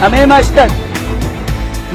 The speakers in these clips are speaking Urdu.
همه مشتن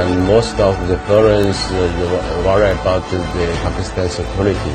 And most of the parents worry about the Pakistan's authority.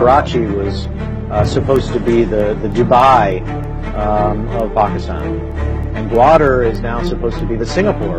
Karachi was supposed to be the Dubai of Pakistan, and Gwadar is now supposed to be the Singapore.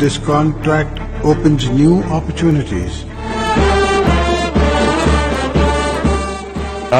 This contract opens new opportunities.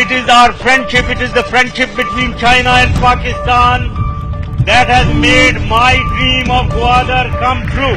It is our friendship, it is the friendship between China and Pakistan that has made my dream of Gwadar come true.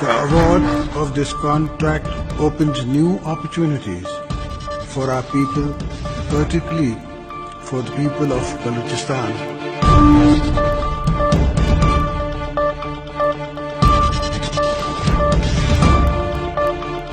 The award of this contract opens new opportunities for our people, particularly for the people of Balochistan.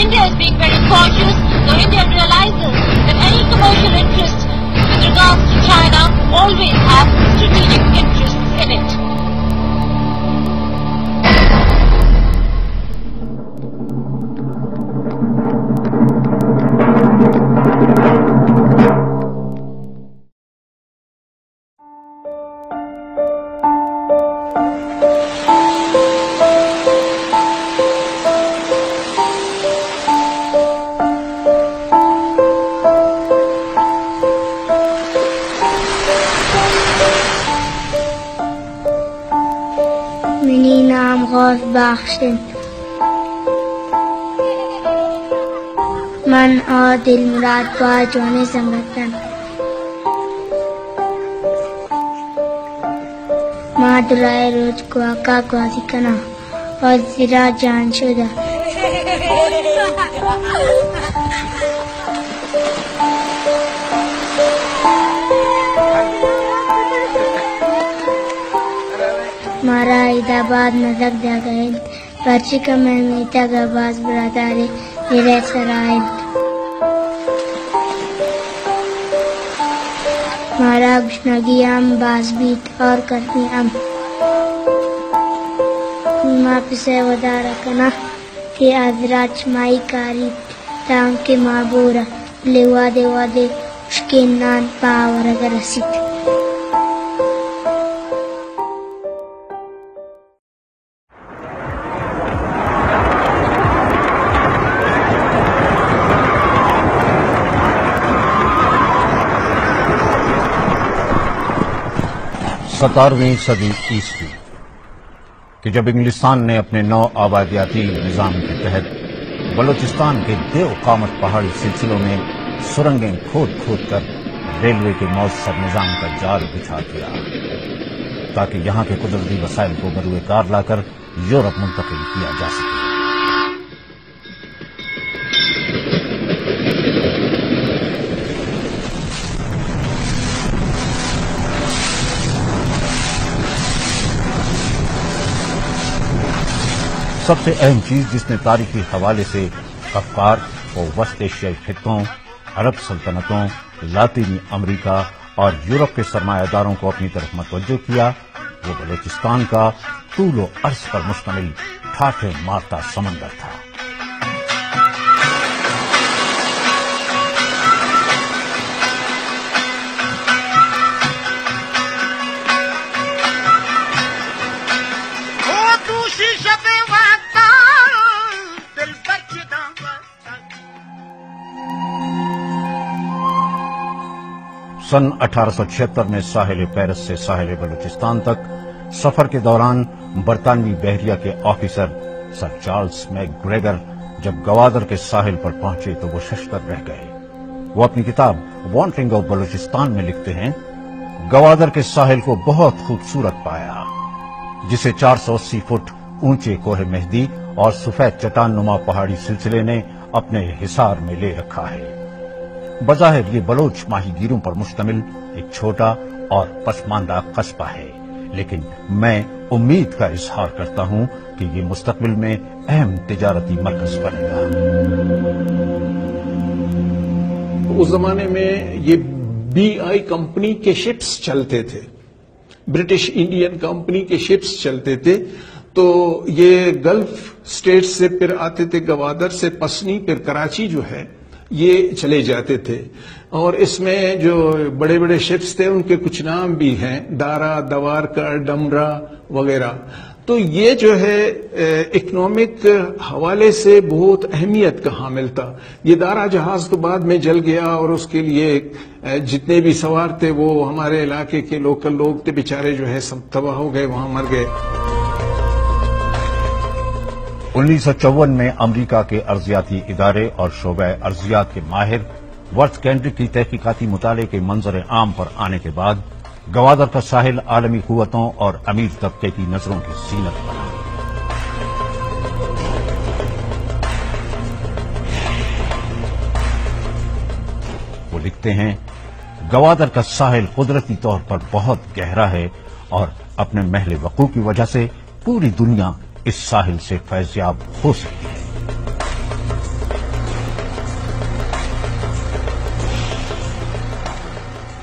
India is being very cautious, so India realizes that any commercial interest with regards to China always have strategic interests in it. منی نام غوث بخشن من اور دل مراد پار جونے سنگتن ماں درائے روز کو آقا قاضی کنا اور زیرا جان شدہ مارا عیدآباد نزک دا گئے پرچی کا میں میتا گا باز برادارے میرے سرائے مارا گشنگی ام باز بیت اور کرنی ام ماں پسے ودا رکھنا کہ آزرات شمائی کاری تاں کے معبورا لے وادے وادے اشکین نان پاور اگر رسید ستارویں صدی عیسوی کہ جب انگلستان نے اپنے نو آبادیاتی نظام کے تحت بلوچستان کے دیو قامت پہاڑی سلسلوں میں سرنگیں کھود کھود کر ریلوے کے مؤثر نظام کا جال بچھا دیا تاکہ یہاں کے قدرتی وسائل کو بروئے کار لا کر یورپ منتقل کیا جا سکے۔ سب سے اہم چیز جس نے تاریخی حوالے سے افکار اور وسط ایشیائی خطوں، عرب سلطنتوں، لاطینی امریکہ اور یورپ کے سرمایہ داروں کو اپنی طرف متوجہ کیا، وہ بلوچستان کا طول و عرض پر مشتمل ٹھاٹھے مارتا سمندر تھا۔ سن 1876 میں ساحل پیرس سے ساحل بلوچستان تک سفر کے دوران برطانوی بحریہ کے آفیسر سر چارلز میک گریگر جب گوادر کے ساحل پر پہنچے تو وہ ششدر رہ گئے۔ وہ اپنی کتاب وانڈرنگ آف بلوچستان میں لکھتے ہیں، گوادر کے ساحل کو بہت خوبصورت پایا، جسے 480 فٹ اونچے کوہ مہدی اور سفید چٹان نما پہاڑی سلسلے نے اپنے حصار میں لے رکھا ہے۔ بظاہر یہ بلوچ ماہی گیروں پر مشتمل ایک چھوٹا اور پسماندہ قصبہ ہے، لیکن میں امید کا اظہار کرتا ہوں کہ یہ مستقبل میں اہم تجارتی مرکز بنے گا۔ اس زمانے میں یہ BI کمپنی کے شپس چلتے تھے، برٹش انڈین کمپنی کے شپس چلتے تھے، تو یہ گلف سٹیٹ سے پھر آتے تھے، گوادر سے پسنی پھر کراچی جو ہے یہ چلے جاتے تھے، اور اس میں جو بڑے بڑے شپس تھے ان کے کچھ نام بھی ہیں، دارا، دوارکا، ڈمرا وغیرہ۔ تو یہ جو ہے اکنامک حوالے سے بہت اہمیت کا حامل تھا۔ یہ دارا جہاز تو بعد میں جل گیا اور اس کے لیے جتنے بھی سوار تھے وہ ہمارے علاقے کے لوکل لوگ تھے، بیچارے جو ہے سب تباہ ہو گئے، وہاں مر گئے۔ 1954 میں امریکہ کے ارضیاتی ادارے اور شعبہ ارضیات کے ماہر ورتھ کینڈرک کی تحقیقاتی مطالعے کے منظر عام پر آنے کے بعد گوادر کا ساحل عالمی قوتوں اور امیر طبقے کی نظروں کی زینت بنا۔ وہ لکھتے ہیں، گوادر کا ساحل قدرتی طور پر بہت گہرا ہے اور اپنے محل وقوع کی وجہ سے پوری دنیا اس ساحل سے فیضیاب ہو سکتی ہے۔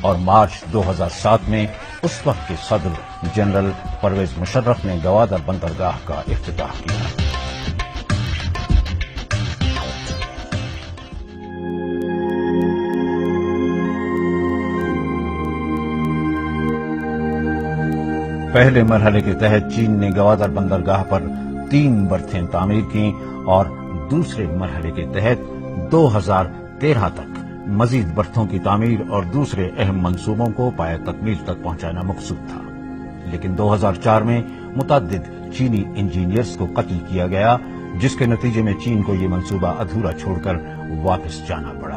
اور مارچ 2007 میں اس وقت کے صدر جنرل پرویز مشرف نے گوادر بندرگاہ کا افتتاح کیا۔ پہلے مرحلے کے تحت چین نے گوادر بندرگاہ پر 3 برتھیں تعمیر کی اور دوسرے مرحلے کے تحت 2013 تک مزید برتھوں کی تعمیر اور دوسرے اہم منصوبوں کو پایہ تکمیل تک پہنچانا مقصود تھا، لیکن 2004 میں متعدد چینی انجینئرز کو قتل کیا گیا، جس کے نتیجے میں چین کو یہ منصوبہ ادھورا چھوڑ کر واپس جانا پڑا۔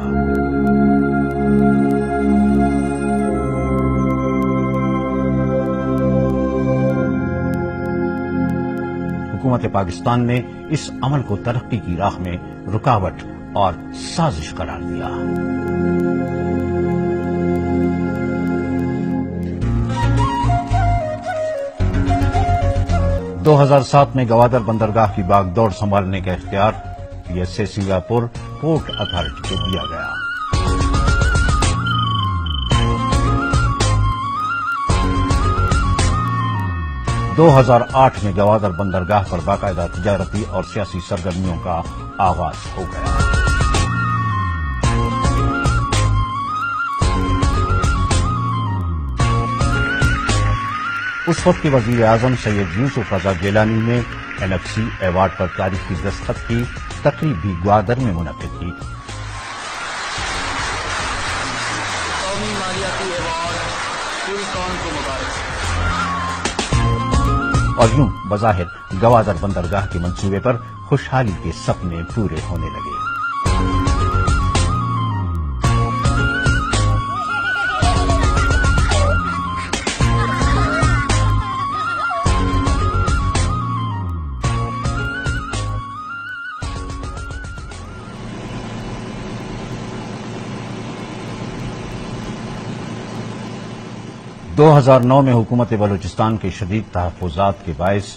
حکومت پاکستان نے اس عمل کو ترقی کی راہ میں رکاوٹ اور سازش قرار دیا۔ – 2007 میں گوادر بندرگاہ کی باغ دوڑ سنبھالنے کا اختیار PSA سنگاپور پورٹ اتھارٹی کو دیا گیا۔ 2008 میں گوادر بندرگاہ پر باقاعدہ تجارتی اور سیاسی سرگرمیوں کا آغاز ہو گیا۔ اس وقت کے وزیر اعظم سید یوسف رضا گیلانی نے NFC ایوارڈ پر تاریخی دستخط کی تقریب بھی گوادر میں منعقد کی۔ اور یوں بظاہر گوادر بندرگاہ کے منصوبے پر خوشحالی کے سپنے پورے ہونے لگے۔ دو 2009 میں حکومت بلوچستان کے شدید تحفظات کے باعث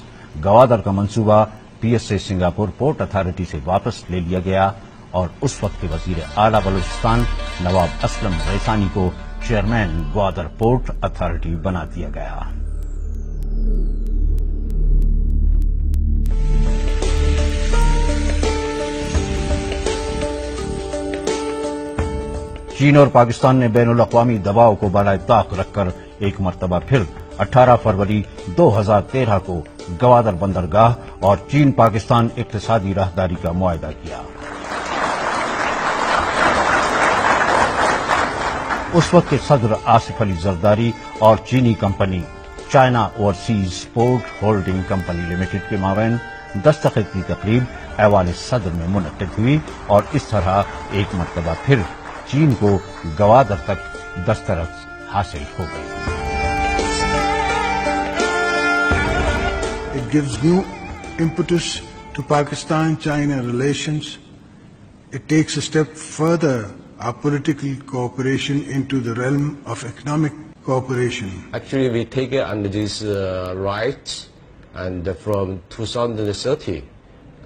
گوادر کا منصوبہ PSA سنگاپور پورٹ اتھارٹی سے واپس لے لیا گیا اور اس وقت کے وزیر اعلیٰ بلوچستان نواب اسلم ریسانی کو چیئرمین گوادر پورٹ اتھارٹی بنا دیا گیا۔ چین اور پاکستان نے بین الاقوامی دباؤ کو بالائے طاق رکھ کر ایک مرتبہ پھر 18 فروری 2013 کو گوادر بندرگاہ اور چین پاکستان اقتصادی راہداری کا معاہدہ کیا۔ اس وقت کے صدر آصف علی زرداری اور چینی company China overseas port holding company limited کے مابین دستخط کی تقریب ایوان صدر میں منعقد ہوئی اور اس طرح ایک مرتبہ پھر چین کو گوادر تک دسترس حاصل ہو گئی۔ It gives new impetus to Pakistan-China relations. It takes a step further our political cooperation into the realm of economic cooperation. Actually, we take it under these rights, and from 2030,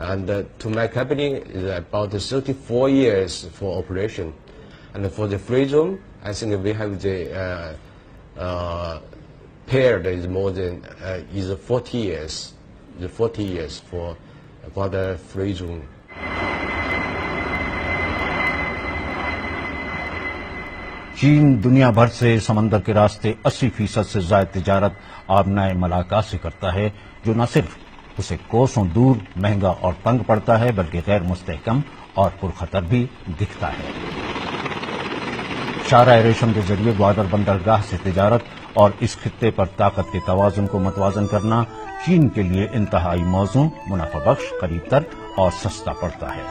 and to make happening is about 34 years for operation. And for the free zone, I think we have the period is more than is 40 years. The 40 years for the free zone. چین دنیا بھر سے سمندر کے راستے 80% سے زائد تجارت آبنائے ملاقہ سے کرتا ہے، جو نہ صرف اسے کوسوں دور مہنگا اور تنگ پڑتا ہے بلکہ غیر مستحکم اور پرخطر بھی دکھتا ہے۔ شاہراہ ریشم کے ذریعے گوادر بندرگاہ سے تجارت اور اس خطے پر طاقت کے توازن کو متوازن کرنا چین کے لیے انتہائی موزوں، منافع بخش، قریب تر اور سستا پڑتا ہے۔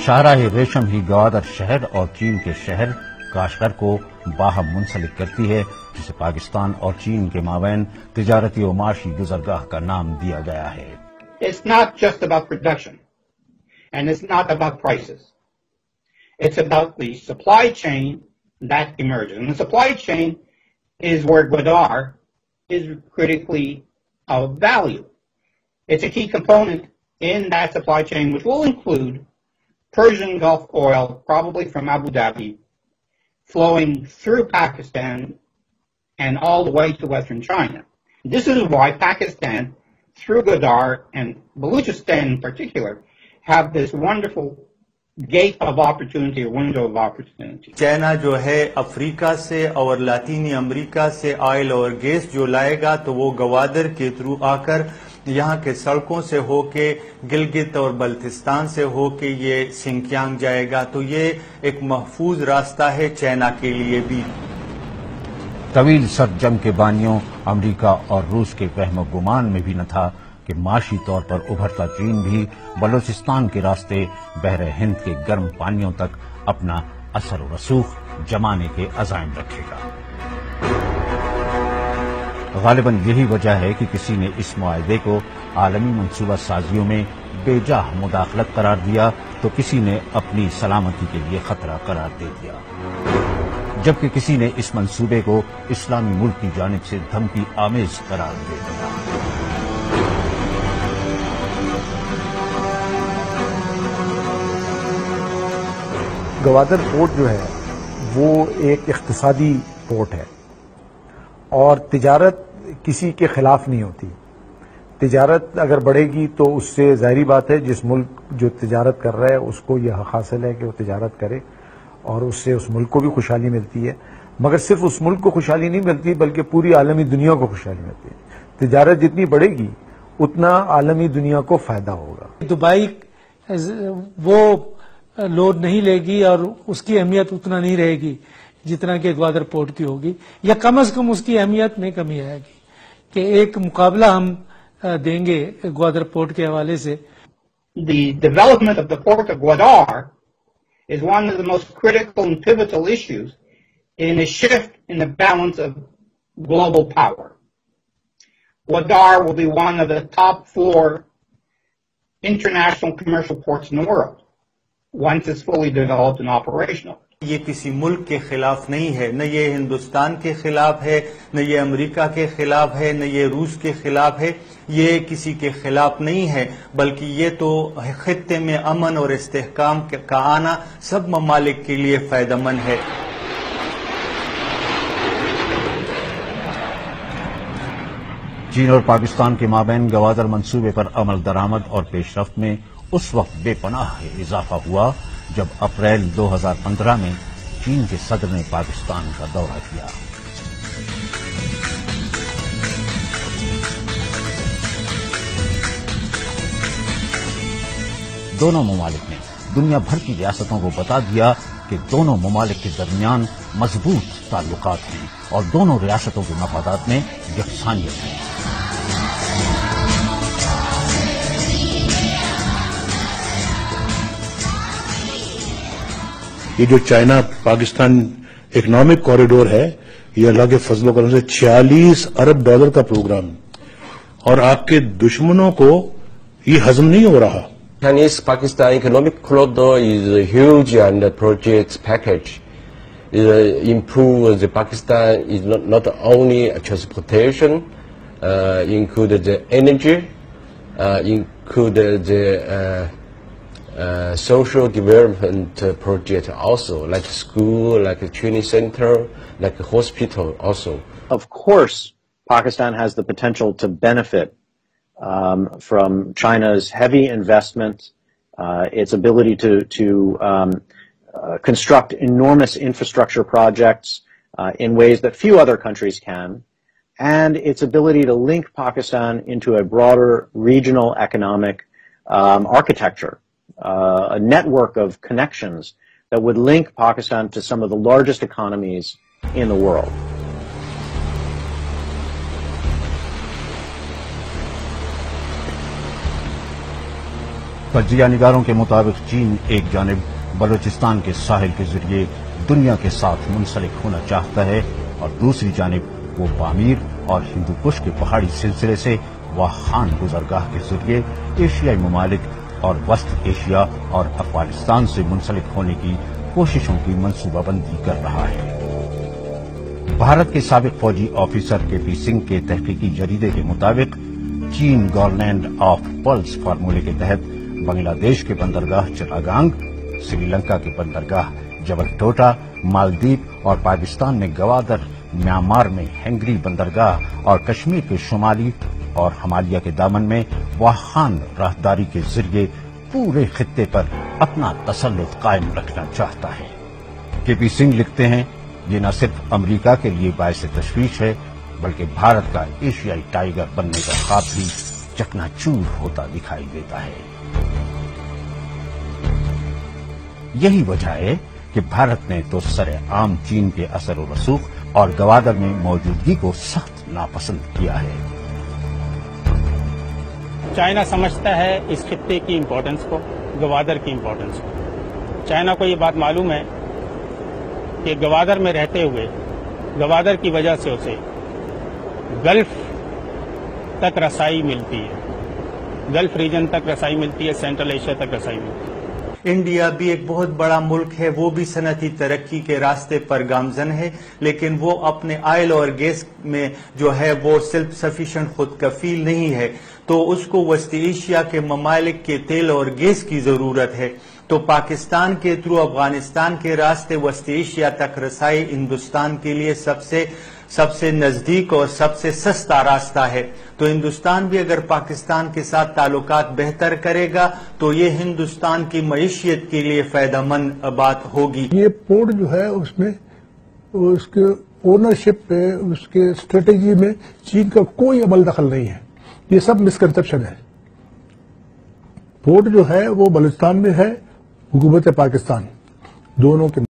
شاہراہ ریشم ہی گوادر شہر اور چین کے شہر کاشغر کو باہم منسلک کرتی ہے، جسے پاکستان اور چین کے مابین تجارتی و معاشی گزرگاہ کا نام دیا گیا ہے۔ It's not just about production, and it's not about prices. It's about the supply chain that emerges. And the supply chain is where Gwadar is critically of value. It's a key component in that supply chain, which will include Persian Gulf oil, probably from Abu Dhabi, flowing through Pakistan and all the way to Western China. This is why Pakistan, through Gwadar and Balochistan in particular, have this wonderful gate of opportunity, or window of opportunity. China جو ہے افریقہ سے اور لاطینی امریکہ سے آئل اور گیس جو لائے گا تو وہ گوادر کے تھرو آ کر یہاں کے سڑکوں سے ہو کے گلگت اور بلتستان سے ہو کے یہ سنکیانگ جائے گا، تو یہ ایک محفوظ راستہ ہے چائنا کے لیے بھی۔ طویل سر جنگ کے بانیوں امریکہ اور روس کے وہم و گمان میں بھی نہ تھا کہ معاشی طور پر ابھرتا چین بھی بلوچستان کے راستے بحر ہند کے گرم پانیوں تک اپنا اثر و رسوخ جمانے کے عزائم رکھے گا۔ غالباً یہی وجہ ہے کہ کسی نے اس معاہدے کو عالمی منصوبہ سازیوں میں بے جاہ مداخلت قرار دیا تو کسی نے اپنی سلامتی کے لیے خطرہ قرار دے دیا، جبکہ کسی نے اس منصوبے کو اسلامی ملک کی جانب سے دھمکی آمیز قرار دے دیا۔ گوادر پورٹ جو ہے وہ ایک اقتصادی پورٹ ہے اور تجارت کسی کے خلاف نہیں ہوتی۔ تجارت اگر بڑھے گی تو اس سے ظاہری بات ہے جس ملک جو تجارت کر رہا ہے اس کو یہ حق حاصل ہے کہ وہ تجارت کرے اور اس سے اس ملک کو بھی خوشحالی ملتی ہے، مگر صرف اس ملک کو خوشحالی نہیں ملتی بلکہ پوری عالمی دنیا کو خوشحالی ملتی ہے۔ تجارت جتنی بڑھے گی اتنا عالمی دنیا کو فائدہ ہوگا۔ دبئی وہ لوڈ نہیں لے گی اور اس کی اہمیت اتنا نہیں رہے گی جتنا کہ گوادر پورٹ کی ہوگی، یا کم از کم اس کی اہمیت میں کمی آئے گی کہ ایک مقابلہ ہم دیں گے گوادر پورٹ کے حوالے سے۔ The development of the port of Gwadar is one of the most critical and pivotal issues in a shift in the balance of global power. Gwadar will be one of the top 4 international commercial ports in the world once it's fully developed and operational. یہ کسی ملک کے خلاف نہیں ہے، نہ یہ ہندوستان کے خلاف ہے، نہ یہ امریکہ کے خلاف ہے، نہ یہ روس کے خلاف ہے، یہ کسی کے خلاف نہیں ہے، بلکہ یہ تو خطے میں امن اور استحکام کا آنا سب ممالک کے لیے فائدہ مند ہے۔ چین اور پاکستان کے مابین گوادر منصوبے پر عمل درآمد اور پیش رفت میں اس وقت بے پناہ اضافہ ہوا جب اپریل 2015 میں چین کے صدر نے پاکستان کا دورہ کیا۔ دونوں ممالک نے دنیا بھر کی ریاستوں کو بتا دیا کہ دونوں ممالک کے درمیان مضبوط تعلقات ہیں اور دونوں ریاستوں کے مفادات میں یکسانیت ہے۔ یہ جو چائنا پاکستان اکنامک کوریڈور ہے یہ اللہ کے فضل و کرم سے $46 ارب کا پروگرام، اور آپ کے دشمنوں کو یہ ہضم نہیں ہو رہا۔ Chinese-Pakistan economic corridor is a huge and project package. It improves the Pakistan is not only transportation, include the energy, include the social development project also, like school, like a training center, like a hospital also. Of course, Pakistan has the potential to benefit from China's heavy investment, its ability to construct enormous infrastructure projects in ways that few other countries can, and its ability to link Pakistan into a broader regional economic architecture, a network of connections that would link Pakistan to some of the largest economies in the world. تجزیہ نگاروں کے مطابق چین ایک جانب بلوچستان کے ساحل کے ذریعے دنیا کے ساتھ منسلک ہونا چاہتا ہے اور دوسری جانب وہ پامیر اور ہندو کش کے پہاڑی سلسلے سے واخان گزرگاہ کے ذریعے ایشیائی ممالک اور وسط ایشیا اور افغانستان سے منسلک ہونے کی کوششوں کی منصوبہ بندی کر رہا ہے۔ بھارت کے سابق فوجی آفیسر کے پی سنگھ کے تحقیقی جریدے کے مطابق چین گورلینڈ آف پلس فارمولے کے تحت بنگلہ دیش کے بندرگاہ چراگانگ، سری لنکا کے بندرگاہ جبل ٹوٹا، مالدیپ اور پاکستان میں گوادر، میانمار میں ہنگری بندرگاہ اور کشمیر کے شمالی اور ہمالیہ کے دامن میں واخان راہداری کے ذریعے پورے خطے پر اپنا تسلط قائم رکھنا چاہتا ہے۔ کے پی سنگھ لکھتے ہیں، یہ نہ صرف امریکہ کے لیے باعث تشویش ہے بلکہ بھارت کا ایشیائی ٹائیگر بننے کا خواب بھی چکنا چور ہوتا دکھائی دیتا ہے۔ یہی وجہ ہے کہ بھارت نے تو سر عام چین کے اثر و رسوخ اور گوادر میں موجودگی کو سخت ناپسند کیا ہے۔ چائنا سمجھتا ہے اس خطے کی امپورٹنس کو، گوادر کی امپورٹنس کو۔ چائنا کو یہ بات معلوم ہے کہ گوادر میں رہتے ہوئے گوادر کی وجہ سے اسے گلف تک رسائی ملتی ہے، گلف ریجن تک رسائی ملتی ہے، سینٹرل ایشیا تک رسائی ملتی ہے۔ انڈیا بھی ایک بہت بڑا ملک ہے، وہ بھی صنعتی ترقی کے راستے پر گامزن ہے، لیکن وہ اپنے آئل اور گیس میں جو ہے وہ سیلف سفیشینٹ خود کفیل نہیں ہے، تو اس کو وسطی ایشیا کے ممالک کے تیل اور گیس کی ضرورت ہے۔ تو پاکستان کے تھرو افغانستان کے راستے وسطی ایشیا تک رسائی ہندوستان کے لیے سب سے نزدیک اور سب سے سستا راستہ ہے۔ تو ہندوستان بھی اگر پاکستان کے ساتھ تعلقات بہتر کرے گا تو یہ ہندوستان کی معیشت کے لیے فائدہ مند بات ہوگی۔ یہ پورٹ جو ہے اس میں اس کے اونرشپ پہ، اس کے اسٹریٹجی میں چین کا کوئی عمل دخل نہیں ہے، یہ سب مسکنسپشن ہے۔ پورٹ جو ہے وہ بلوچستان میں ہے، حکومت پاکستان دونوں کے